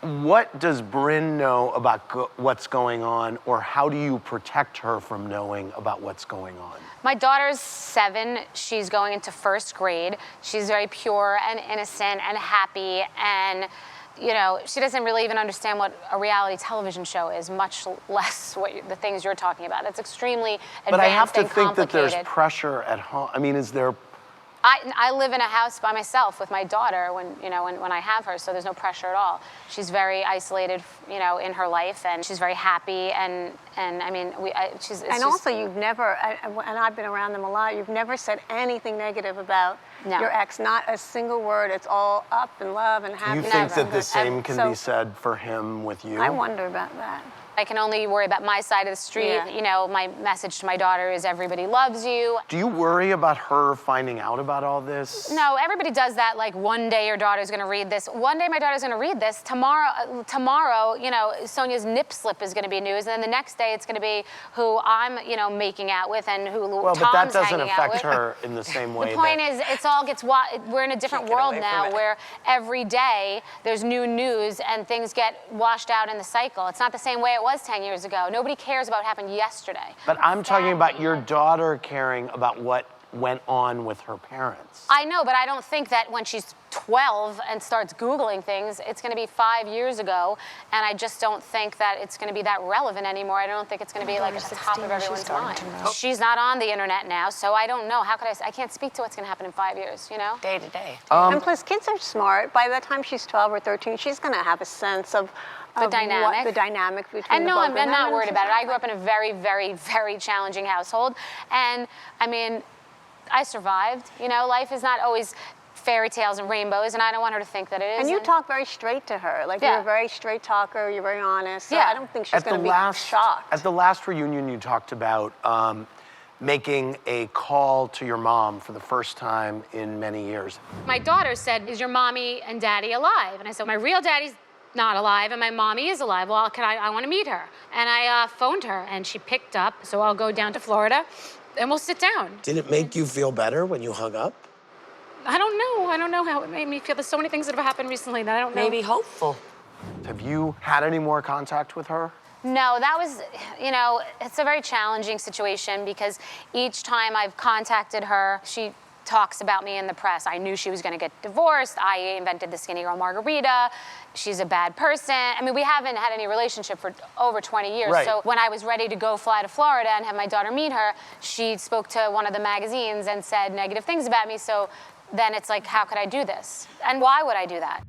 What does Bryn know about what's going on, or how do you protect her from knowing about what's going on? My daughter's 7. She's going into 1st grade. She's very pure and innocent and happy, and you know, she doesn't really even understand what a reality television show is, much less the things you're talking about. It's extremely advanced and complicated. But I have to think that there's pressure at home. I mean, is there... I live in a house by myself with my daughter when I have her, so there's no pressure at all. She's very isolated, you know, in her life, and she's very happy, and I mean, also, you've never, and I've been around them a lot, you've never said anything negative about your ex, not a single word. It's all up and love and happiness. You think that the same can be said for him with you? I wonder about that. I can only worry about my side of the street. Yeah. You know, my message to my daughter is everybody loves you. Do you worry about her finding out about all this? No, everybody does that, like one day your daughter's gonna read this. One day my daughter's gonna read this. Tomorrow, you know, Sonia's nip slip is gonna be news, and then the next day it's gonna be who I'm, you know, making out with and who Tom's hanging out with. Well, but that doesn't affect her in the same way. The point is, we're in a different world now where every day there's new news and things get washed out in the cycle. It's not the same way it was 10 years ago. Nobody cares about what happened yesterday. But I'm talking about your daughter caring about what went on with her parents. I know, but I don't think that when she's 12 and starts Googling things, it's going to be 5 years ago, and I just don't think that it's going to be that relevant anymore. I don't think it's going to be like at the top of everyone's mind. She's not on the internet now, so I don't know. How could I can't speak to what's going to happen in 5 years, you know? Day to day. And plus, kids are smart. By the time she's 12 or 13, she's going to have a sense of the dynamic between and no, I'm not worried about it. I society. grew up in a very, very, very challenging household, and I mean, I survived. You know, life is not always fairy tales and rainbows, and I don't want her to think that it is. And you talk very straight to her. Like, you're a very straight talker, you're very honest. So I don't think she's going to be shocked. At the last reunion, you talked about making a call to your mom for the first time in many years. My daughter said, "Is your mommy and daddy alive?" And I said, "My real daddy's not alive, and my mommy is alive. Well, I want to meet her." And I phoned her, and she picked up, so I'll go down to Florida, and we'll sit down. Did it make you feel better when you hung up? I don't know. I don't know how it made me feel. There's so many things that have happened recently that I don't know. Maybe hopeful. Have you had any more contact with her? No, that was, you know, it's a very challenging situation because each time I've contacted her, she talks about me in the press. I knew she was going to get divorced. I invented the skinny girl margarita. She's a bad person. I mean, we haven't had any relationship for over 20 years. Right. So when I was ready to go fly to Florida and have my daughter meet her, she spoke to one of the magazines and said negative things about me. So then it's like, how could I do this? And why would I do that?